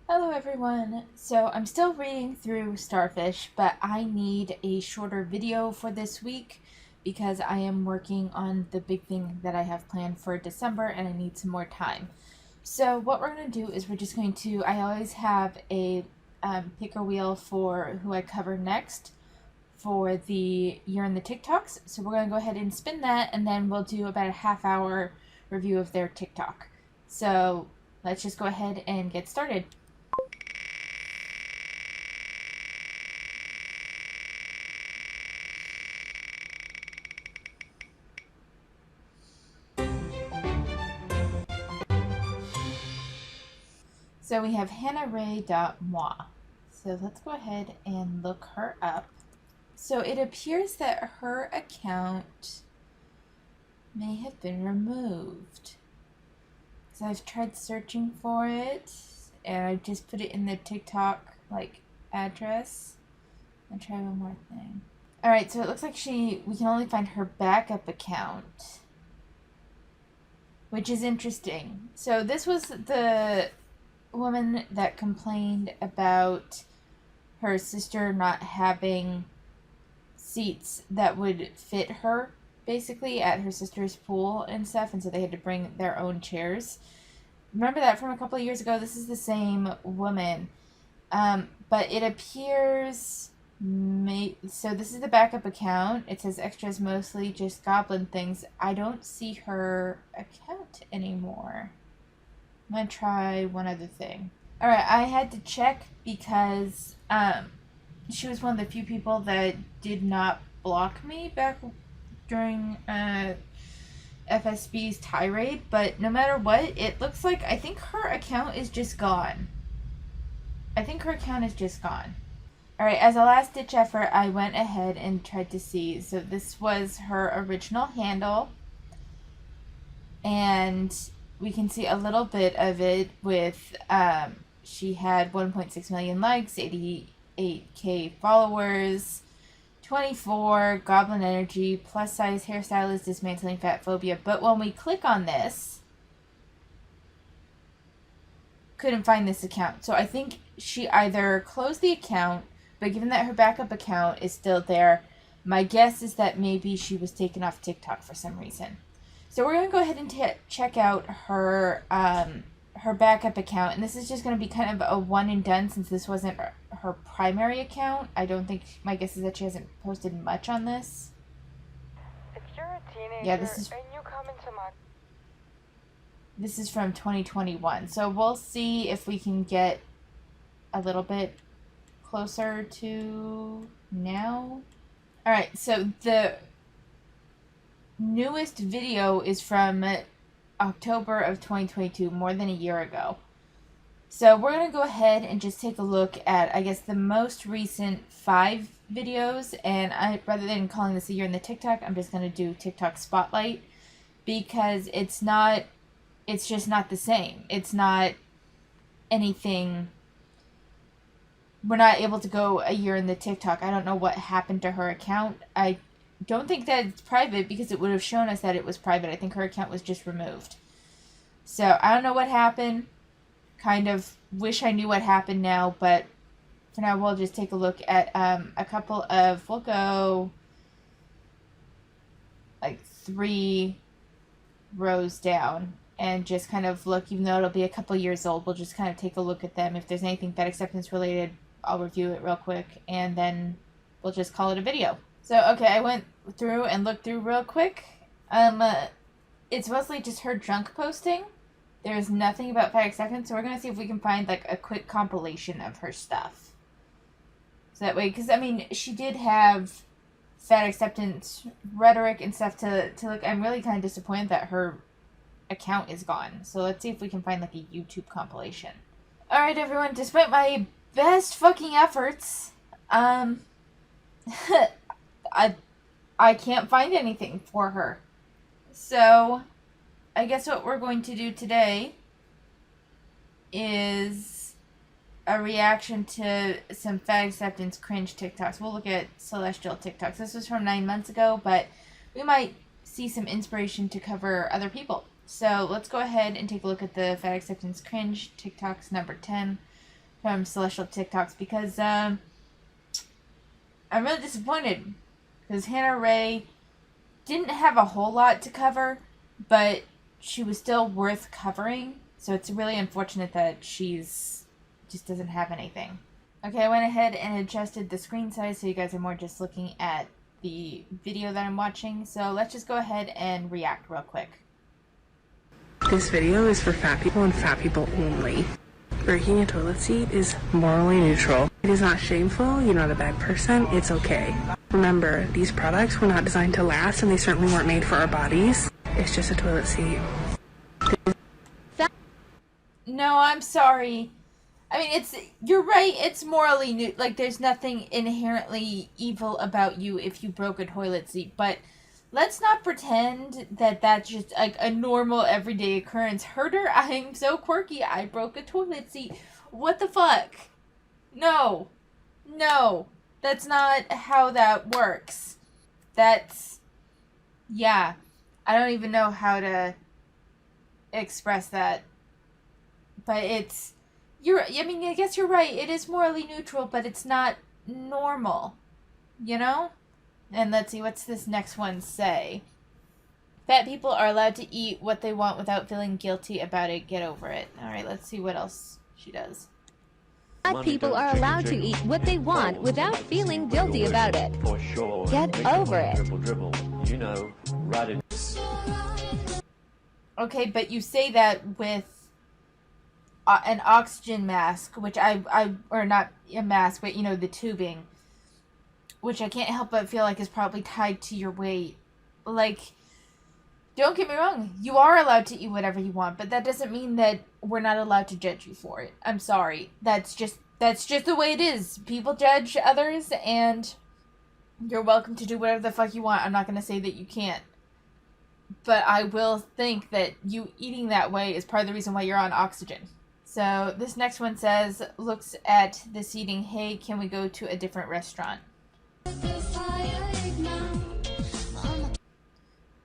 Hello everyone. So I'm still reading through Starfish, but I need a shorter video for this week because I am working on the big thing that I have planned for December and I need some more time. So what we're going to do is we're just going to, I always have a picker wheel for who I cover next for the year in the TikToks. So we're going to go ahead and spin that and then we'll do about a half hour review of their TikTok. So let's just go ahead and get started. So we have hannahrei.mua. So let's go ahead and look her up. So it appears that her account may have been removed. So I've tried searching for it and I just put it in the TikTok address. And try one more thing. Alright, so it looks like we can only find her backup account, which is interesting. So this was the woman that complained about her sister not having seats that would fit her, basically, at her sister's pool and stuff, and so they had to bring their own chairs. Remember that from a couple of years ago? This is the same woman. But it appears... So this is the backup account. It says extras mostly just goblin things. I don't see her account anymore. I'm going to try one other thing. Alright, I had to check because she was one of the few people that did not block me back during FSB's tirade, but no matter what, it looks like I think her account is just gone. Alright, as a last ditch effort, I went ahead and tried to see. So this was her original handle, and we can see a little bit of it with she had 1.6 million likes, 88k followers, 24 goblin energy, plus size hairstylist dismantling fat phobia. But when we click on this, couldn't find this account. So I think she either closed the account, but given that her backup account is still there, my guess is that maybe she was taken off TikTok for some reason. So we're going to go ahead and check out her her backup account. And this is just going to be kind of a one and done since this wasn't her primary account. I don't think, my guess is that she hasn't posted much on this. If you're a teenager Yeah, and you come into my... This is from 2021. So we'll see if we can get a little bit closer to now. Alright, so the newest video is from October of 2022, more than a year ago. So we're going to go ahead and just take a look at, I guess, the most recent 5 videos. And rather than calling this a year in the TikTok, I'm just going to do TikTok Spotlight. Because it's just not the same. It's not anything... We're not able to go a year in the TikTok. I don't know what happened to her account. I don't think that it's private because it would have shown us that it was private. I think her account was just removed. So I don't know what happened. Kind of wish I knew what happened now, but for now we'll just take a look at a couple of, we'll go like 3 rows down and just kind of look, even though it'll be a couple years old, we'll just kind of take a look at them. If there's anything fat acceptance related, I'll review it real quick and then we'll just call it a video. So, okay, I went through and looked through real quick. It's mostly just her junk posting. There's nothing about fat acceptance, so we're going to see if we can find, like, a quick compilation of her stuff. So that way, because, I mean, she did have fat acceptance rhetoric and stuff to look. I'm really kind of disappointed that her account is gone. So let's see if we can find, like, a YouTube compilation. Alright, everyone, despite my best fucking efforts, I can't find anything for her. So, I guess what we're going to do today is a reaction to some fat acceptance cringe TikToks. We'll look at celestial TikToks. This was from 9 months ago, but we might see some inspiration to cover other people. So let's go ahead and take a look at the fat acceptance cringe TikToks number 10. from Celestial TikToks because I'm really disappointed because Hannah Ray didn't have a whole lot to cover, but she was still worth covering. So it's really unfortunate that she's just doesn't have anything. Okay, I went ahead and adjusted the screen size so you guys are more just looking at the video that I'm watching. So let's just go ahead and react real quick. This video is for fat people and fat people only. Breaking a toilet seat is morally neutral. It is not shameful, you're not a bad person, it's okay. Remember, these products were not designed to last and they certainly weren't made for our bodies. It's just a toilet seat. No, I'm sorry. I mean, you're right, it's morally new. Like, there's nothing inherently evil about you if you broke a toilet seat, but let's not pretend that that's just like a normal everyday occurrence. Herder, I'm so quirky, I broke a toilet seat. What the fuck? No. No. That's not how that works. Yeah. I don't even know how to express that. But I guess you're right. It is morally neutral, but it's not normal. You know? And let's see, what's this next one say? Fat people are allowed to eat what they want without feeling guilty about it. Get over it. Alright, let's see what else she does. Fat people are allowed to eat what they want without feeling guilty about it. For sure. Get over it. Dribble, dribble. You know, right in. Okay, but you say that with an oxygen mask, which or not a mask, but the tubing, which I can't help but feel like is probably tied to your weight. Like, don't get me wrong, you are allowed to eat whatever you want, but that doesn't mean that we're not allowed to judge you for it. I'm sorry. That's just the way it is. People judge others, and you're welcome to do whatever the fuck you want. I'm not going to say that you can't. But I will think that you eating that way is part of the reason why you're on oxygen. So this next one says, looks at this eating, hey, can we go to a different restaurant?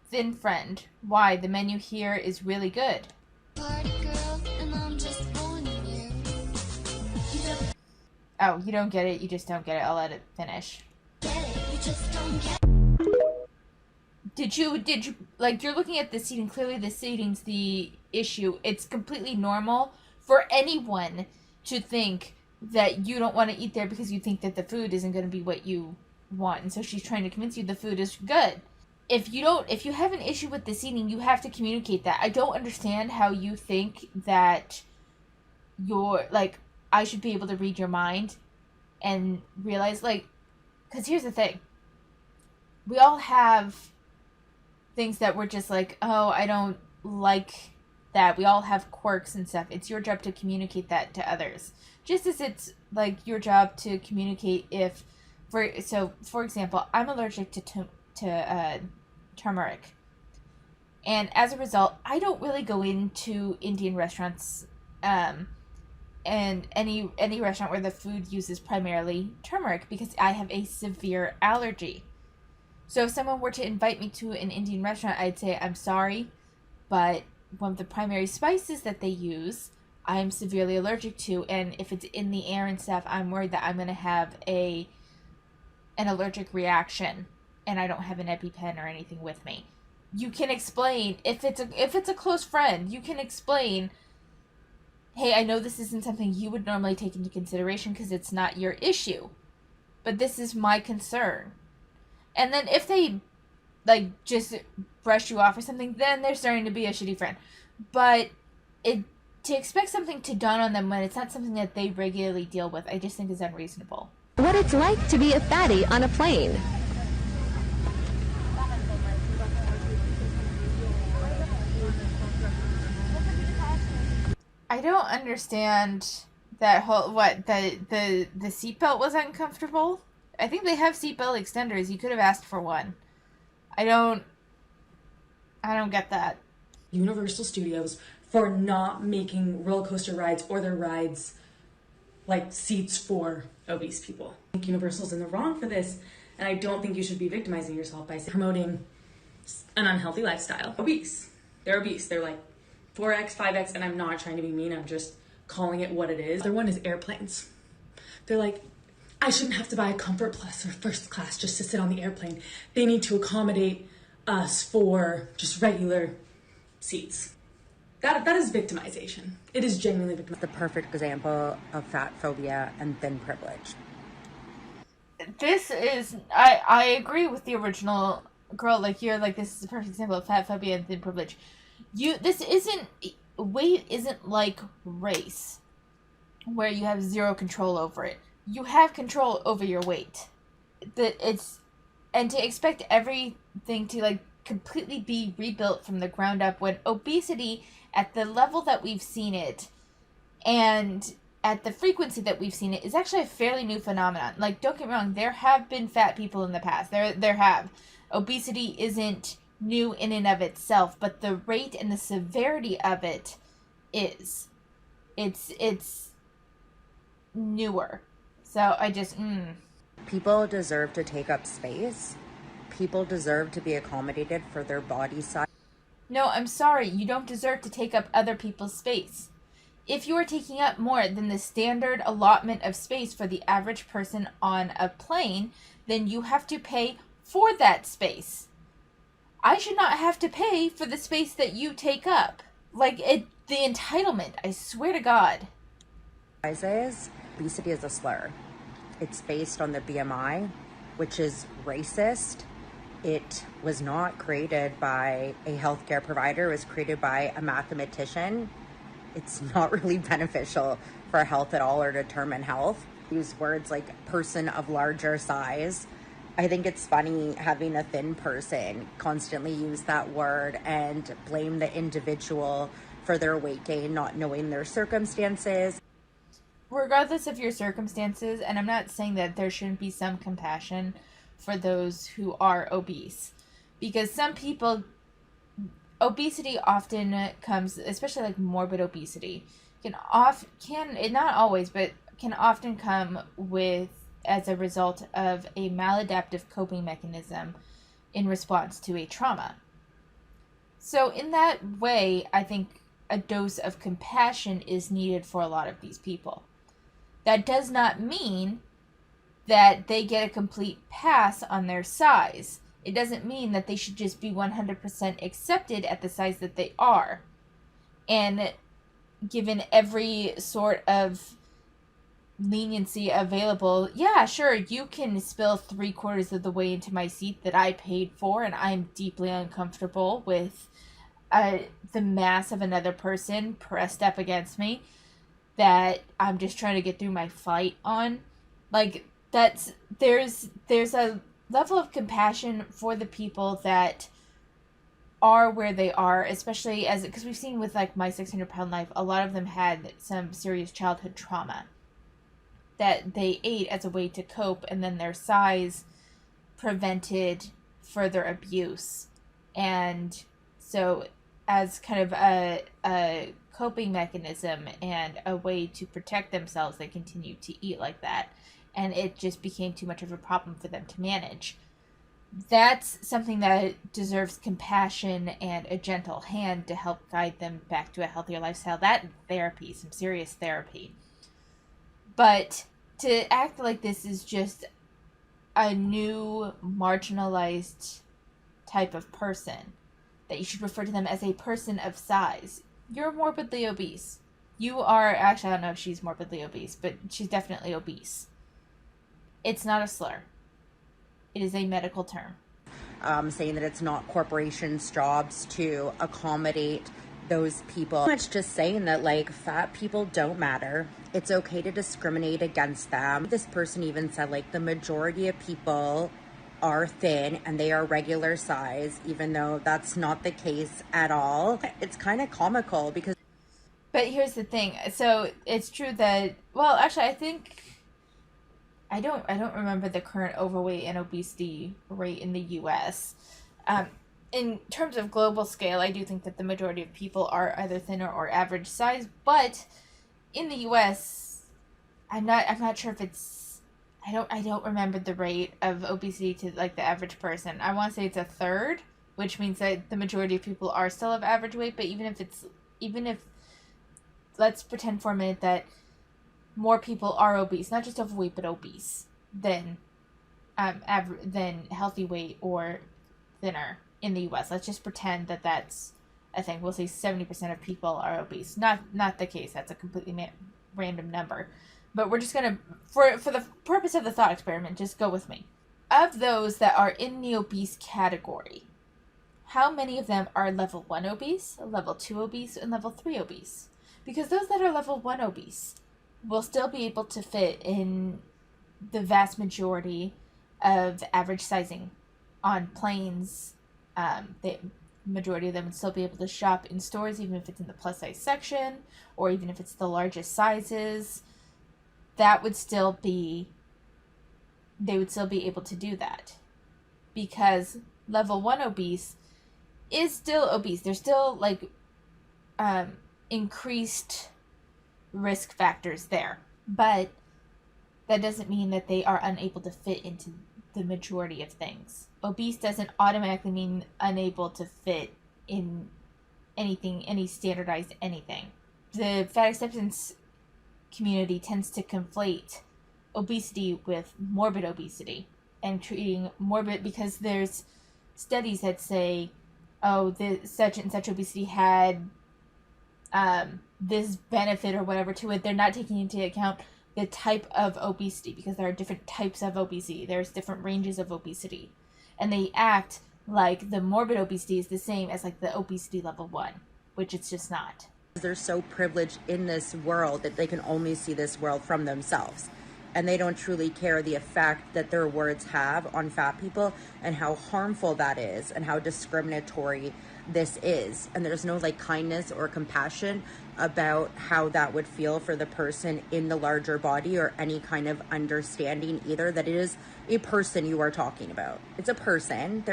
Thin friend, why? The menu here is really good. Oh, you don't get it, you just don't get it. I'll let it finish. Did you, like, you're looking at the seating, clearly the seating's the issue. It's completely normal for anyone to think that you don't want to eat there because you think that the food isn't going to be what you want. And so she's trying to convince you the food is good. If you have an issue with the seating, you have to communicate that. I don't understand how you think that I should be able to read your mind and realize, because here's the thing. We all have things that we're just like, oh, I don't like that. We all have quirks and stuff. It's your job to communicate that to others. Just as it's, your job to communicate for example, I'm allergic to turmeric. And as a result, I don't really go into Indian restaurants and any restaurant where the food uses primarily turmeric because I have a severe allergy. So if someone were to invite me to an Indian restaurant, I'd say, I'm sorry, but one of the primary spices that they use, I'm severely allergic to, and if it's in the air and stuff, I'm worried that I'm going to have an allergic reaction, and I don't have an EpiPen or anything with me. You can explain, if it's a close friend, you can explain, hey, I know this isn't something you would normally take into consideration because it's not your issue, but this is my concern. And then if they, just brush you off or something, then they're starting to be a shitty friend. But to expect something to dawn on them when it's not something that they regularly deal with, I just think is unreasonable. What it's like to be a fatty on a plane. I don't understand that whole, the seatbelt was uncomfortable? I think they have seatbelt extenders. You could have asked for one. I don't get that. Universal Studios for not making roller coaster rides or their rides like seats for obese people. I think Universal's in the wrong for this, and I don't think you should be victimizing yourself by promoting an unhealthy lifestyle. Obese. They're obese. They're 4X, 5X, and I'm not trying to be mean. I'm just calling it what it is. The other one is airplanes. They're like, I shouldn't have to buy a Comfort Plus or first class just to sit on the airplane. They need to accommodate us for just regular seats. That is victimization. It is genuinely victimization. The perfect example of fat phobia and thin privilege. This is, I agree with the original girl. Like, you're like, this is a perfect example of fat phobia and thin privilege. Weight isn't like race, where you have zero control over it. You have control over your weight. And to expect everything to like completely be rebuilt from the ground up, when obesity at the level that we've seen it and at the frequency that we've seen it is actually a fairly new phenomenon. Like, don't get me wrong, there have been fat people in the past. There have. Obesity isn't new in and of itself, but the rate and the severity of it is. It's newer. So I just, People deserve to take up space. People deserve to be accommodated for their body size. No, I'm sorry. You don't deserve to take up other people's space. If you are taking up more than the standard allotment of space for the average person on a plane, then you have to pay for that space. I should not have to pay for the space that you take up. Like, the entitlement, I swear to God. Sizes, obesity is a slur. It's based on the BMI, which is racist. It was not created by a healthcare provider. It was created by a mathematician. It's not really beneficial for health at all or determine health. Use words like person of larger size. I think it's funny having a thin person constantly use that word and blame the individual for their weight gain, not knowing their circumstances. Regardless of your circumstances, and I'm not saying that there shouldn't be some compassion for those who are obese, because some people, obesity often comes, especially like morbid obesity, not always, but can often come with as a result of a maladaptive coping mechanism in response to a trauma. So in that way, I think a dose of compassion is needed for a lot of these people. That does not mean that they get a complete pass on their size. It doesn't mean that they should just be 100% accepted at the size that they are, and given every sort of leniency available. Yeah, sure, you can spill 3/4 of the way into my seat that I paid for, and I'm deeply uncomfortable with the mass of another person pressed up against me that I'm just trying to get through my flight on. Like, there's a level of compassion for the people that are where they are, especially because we've seen with like My 600-Pound Life, a lot of them had some serious childhood trauma that they ate as a way to cope, and then their size prevented further abuse. And so as kind of a coping mechanism and a way to protect themselves, they continued to eat like that, and it just became too much of a problem for them to manage. That's something that deserves compassion and a gentle hand to help guide them back to a healthier lifestyle. That therapy, some serious therapy. But to act like this is just a new marginalized type of person, that you should refer to them as a person of size. You're morbidly obese. You are, actually, I don't know if she's morbidly obese, but she's definitely obese. It's not a slur. It is a medical term. Saying that it's not corporations' jobs to accommodate those people. It's just saying that, like, fat people don't matter. It's okay to discriminate against them. This person even said, like, the majority of people are thin and they are regular size, even though that's not the case at all. It's kind of comical because... But here's the thing. So it's true that, well, actually, I think... I don't remember the current overweight and obesity rate in the U.S. In terms of global scale, I do think that the majority of people are either thinner or average size. But in the U.S., I'm not sure if it's, I don't remember the rate of obesity to like the average person. I want to say it's 1/3, which means that the majority of people are still of average weight. But even if let's pretend for a minute that more people are obese, not just overweight, but obese than than healthy weight or thinner in the U.S. Let's just pretend that that's a thing. We'll say 70% of people are obese. Not the case. That's a completely random number. But we're just going to, for the purpose of the thought experiment, just go with me. Of those that are in the obese category, how many of them are level 1 obese, level 2 obese, and level 3 obese? Because those that are level 1 obese will still be able to fit in the vast majority of average sizing on planes. The majority of them would still be able to shop in stores, even if it's in the plus size section, or even if it's the largest sizes. That would still be, they would still be able to do that. Because level 1 obese is still obese. There's still, like, increased risk factors there. But that doesn't mean that they are unable to fit into the majority of things. Obese doesn't automatically mean unable to fit in anything, any standardized anything. The fat acceptance community tends to conflate obesity with morbid obesity and treating morbid, because there's studies that say, oh, such and such obesity had this benefit or whatever to it. They're not taking into account the type of obesity, because there are different types of obesity. There's different ranges of obesity. And they act like the morbid obesity is the same as like the obesity level 1, which it's just not. They're so privileged in this world that they can only see this world from themselves. And they don't truly care the effect that their words have on fat people and how harmful that is and how discriminatory this is. And there's no like kindness or compassion about how that would feel for the person in the larger body, or any kind of understanding either that it is a person you are talking about. It's a person.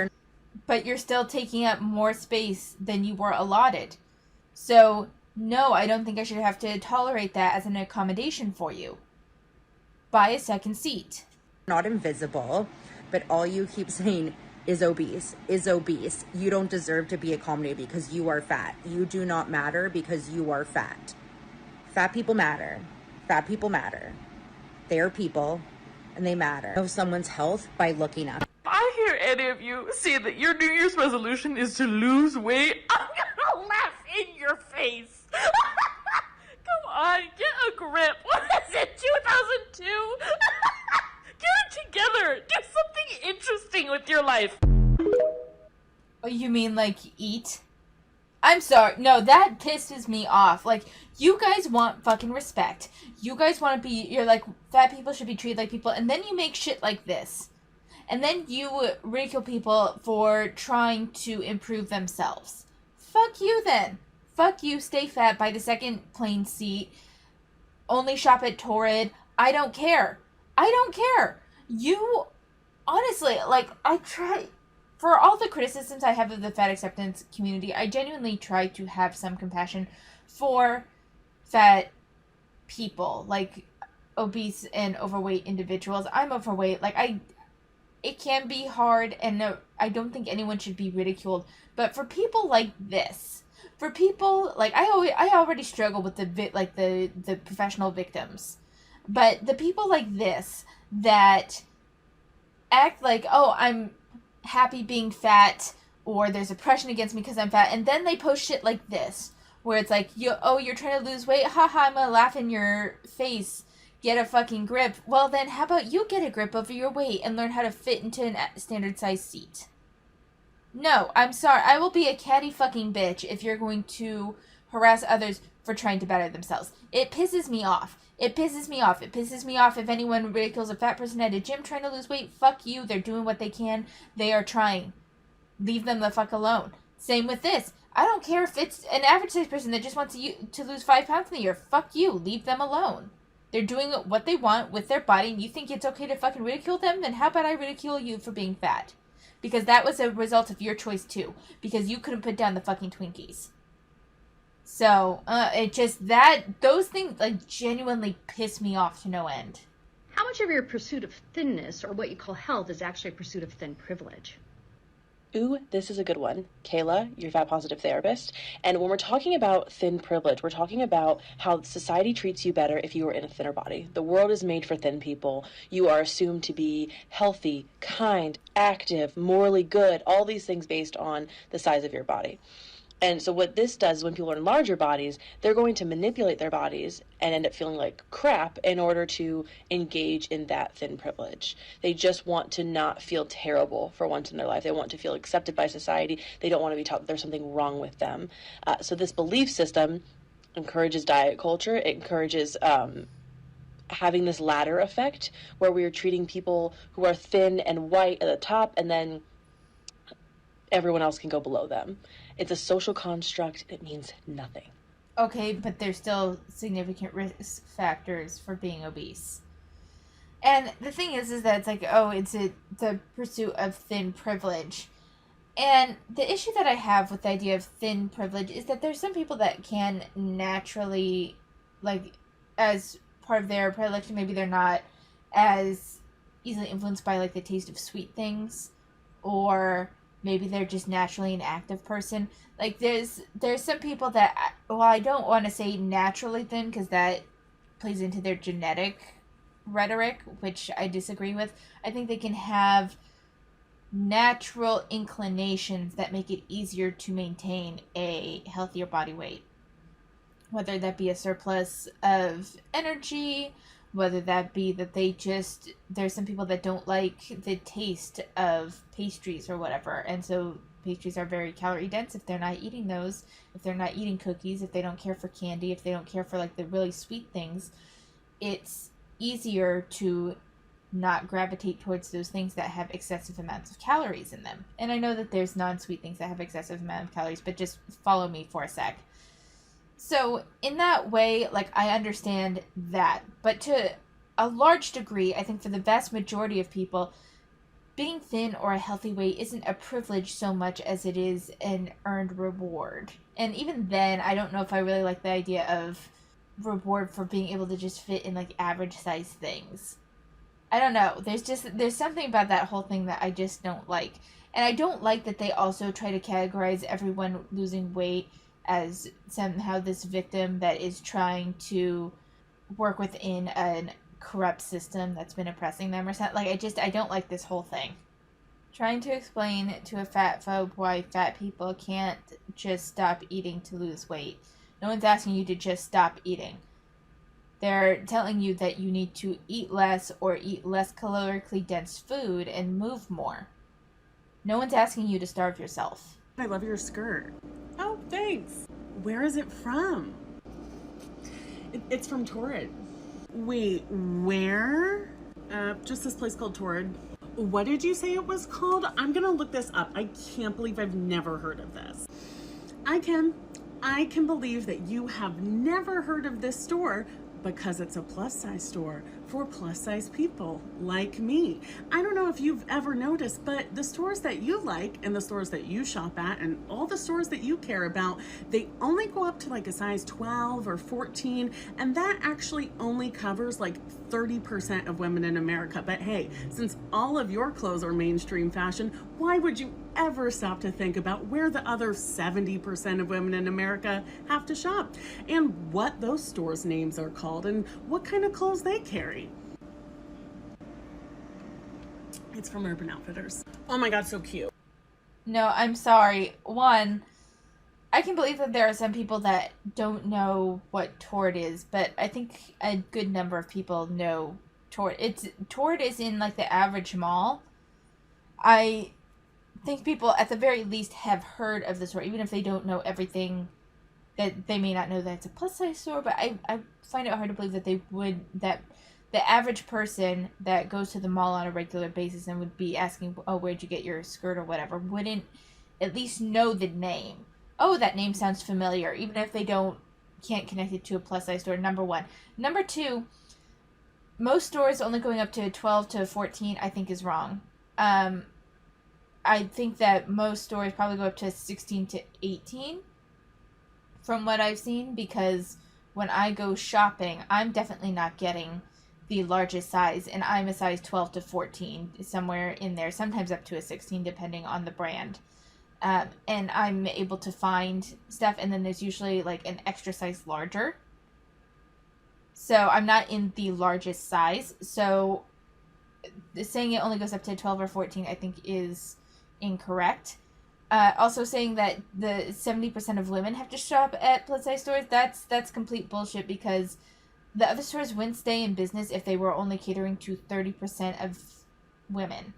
But you're still taking up more space than you were allotted. So no, I don't think I should have to tolerate that as an accommodation for you. Buy a second seat. Not invisible, but all you keep saying is obese, is obese. You don't deserve to be accommodated because you are fat. You do not matter because you are fat. Fat people matter. Fat people matter. They are people and they matter. Know someone's health by looking up. If I hear any of you say that your New Year's resolution is to lose weight, I'm gonna laugh in your face. Come on, get a grip. What is it, 2002? Get it together. Do something interesting with your life. Oh, you mean like eat? I'm sorry. No, that pisses me off. Like, you guys want fucking respect. You guys want to be, you're like, fat people should be treated like people, and then you make shit like this. And then you ridicule people for trying to improve themselves. Fuck you then. Fuck you, stay fat, buy the second plane seat, only shop at Torrid. I don't care. I don't care. You, honestly, like, I try, for all the criticisms I have of the fat acceptance community, I genuinely try to have some compassion for fat people, like obese and overweight individuals. I'm overweight. Like, it can be hard, and no, I don't think anyone should be ridiculed. But for people like this, for people, like, I already struggle with the professional victims. But the people like this that act like, oh, I'm happy being fat, or there's oppression against me because I'm fat, and then they post shit like this, where it's like, you're trying to lose weight? Haha, I'm gonna laugh in your face. Get a fucking grip. Well then, how about you get a grip over your weight and learn how to fit into a standard size seat? No, I'm sorry. I will be a catty fucking bitch if you're going to harass others for trying to better themselves. It pisses me off. It pisses me off. It pisses me off if anyone ridicules a fat person at a gym trying to lose weight. Fuck you. They're doing what they can. They are trying. Leave them the fuck alone. Same with this. I don't care if it's an average size person that just wants to lose 5 pounds in a year. Fuck you. Leave them alone. They're doing what they want with their body, and you think it's okay to fucking ridicule them? Then how about I ridicule you for being fat? Because that was a result of your choice too. Because you couldn't put down the fucking Twinkies. So, those things, like, genuinely piss me off to no end. How much of your pursuit of thinness, or what you call health, is actually a pursuit of thin privilege? Ooh, this is a good one. Kayla, your fat positive therapist. And when we're talking about thin privilege, we're talking about how society treats you better if you are in a thinner body. The world is made for thin people. You are assumed to be healthy, kind, active, morally good, all these things based on the size of your body. And so what this does, when people are in larger bodies, they're going to manipulate their bodies and end up feeling like crap in order to engage in that thin privilege. They just want to not feel terrible for once in their life. They want to feel accepted by society. They don't want to be taught that there's something wrong with them. So this belief system encourages diet culture. It encourages having this ladder effect where we are treating people who are thin and white at the top, and then everyone else can go below them. It's a social construct that means nothing. Okay, but there's still significant risk factors for being obese. And the thing is that it's like, oh, the pursuit of thin privilege. And the issue that I have with the idea of thin privilege is that there's some people that can naturally, like, as part of their predilection, maybe they're not as easily influenced by, like, the taste of sweet things, or maybe they're just naturally an active person. Like, there's some people that, well, I don't want to say naturally thin because that plays into their genetic rhetoric, which I disagree with. I think they can have natural inclinations that make it easier to maintain a healthier body weight. Whether that be a surplus of energy, whether that be that there's some people that don't like the taste of pastries or whatever, and so pastries are very calorie dense if they're not eating those, if they're not eating cookies, if they don't care for candy, if they don't care for, like, the really sweet things, it's easier to not gravitate towards those things that have excessive amounts of calories in them. And I know that there's non-sweet things that have excessive amount of calories, but just follow me for a sec. So in that way, like, I understand that, but to a large degree, I think for the vast majority of people, being thin or a healthy weight isn't a privilege so much as it is an earned reward. And even then, I don't know if I really like the idea of reward for being able to just fit in, like, average size things. I don't know. There's something about that whole thing that I just don't like. And I don't like that they also try to categorize everyone losing weight as somehow this victim that is trying to work within a corrupt system that's been oppressing them or something. Like, I don't like this whole thing. Trying to explain to a fat phobe why fat people can't just stop eating to lose weight. No one's asking you to just stop eating. They're telling you that you need to eat less or eat less calorically dense food and move more. No one's asking you to starve yourself. I love your skirt. Oh, thanks. Where is it from? It's from Torrid. Wait, where? Just this place called Torrid. What did you say it was called? I'm gonna look this up. I can't believe I've never heard of this. I can believe that you have never heard of this store because it's a plus size store for plus size people like me. I don't know if you've ever noticed, but the stores that you like and the stores that you shop at and all the stores that you care about, they only go up to like a size 12 or 14, and that actually only covers like 30% of women in America. But hey, since all of your clothes are mainstream fashion, why would you ever stop to think about where the other 70% of women in America have to shop and what those stores' names are called and what kind of clothes they carry? It's from Urban Outfitters. Oh my God, so cute. No, I'm sorry. One, I can believe that there are some people that don't know what Torrid is, but I think a good number of people know Torrid. Torrid is in, like, the average mall. I think people at the very least have heard of the store, even if they don't know everything. That they may not know that it's a plus size store, but I find it hard to believe that that the average person that goes to the mall on a regular basis and would be asking, oh, where'd you get your skirt or whatever, wouldn't at least know the name. Oh, that name sounds familiar, even if they can't connect it to a plus size store, number one. Number two, most stores only going up to 12 to 14, I think, is wrong. I think that most stores probably go up to 16 to 18 from what I've seen, because when I go shopping, I'm definitely not getting the largest size, and I'm a size 12 to 14, somewhere in there, sometimes up to a 16 depending on the brand. And I'm able to find stuff, and then there's usually like an extra size larger. So I'm not in the largest size. So saying it only goes up to 12 or 14 I think is incorrect. Also saying that the 70% of women have to shop at plus size stores, that's complete bullshit, because the other stores wouldn't stay in business if they were only catering to 30% of women.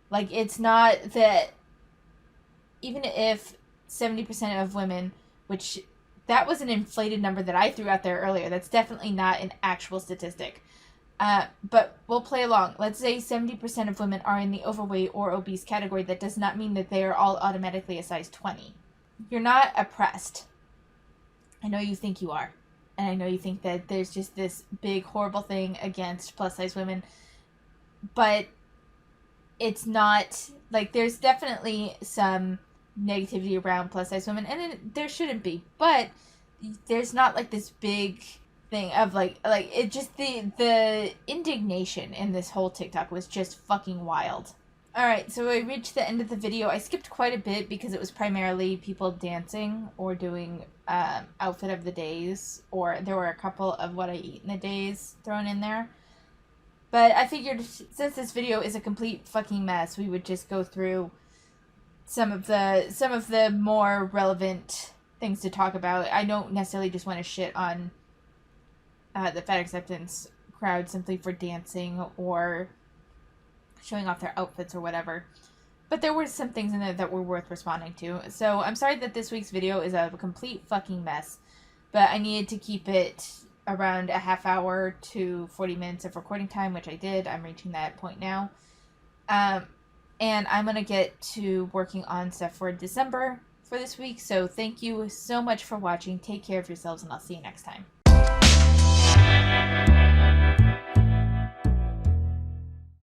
Like, it's not that, even if 70% of women, which that was an inflated number that I threw out there earlier, that's definitely not an actual statistic. But we'll play along. Let's say 70% of women are in the overweight or obese category. That does not mean that they are all automatically a size 20. You're not oppressed. I know you think you are. And I know you think that there's just this big horrible thing against plus size women. But it's not, like, there's definitely some negativity around plus size women, and there shouldn't be. But there's not like this big thing of like it just, the indignation in this whole TikTok was just fucking wild. Alright, so I reached the end of the video. I skipped quite a bit because it was primarily people dancing or doing outfit of the days, or there were a couple of what I eat in the days thrown in there. But I figured since this video is a complete fucking mess, we would just go through some of the more relevant things to talk about. I don't necessarily just want to shit on the fat acceptance crowd simply for dancing or showing off their outfits or whatever. But there were some things in there that were worth responding to. So I'm sorry that this week's video is a complete fucking mess. But I needed to keep it around a half hour to 40 minutes of recording time, which I did. I'm reaching that point now. And I'm going to get to working on stuff for December for this week. So thank you so much for watching. Take care of yourselves, and I'll see you next time.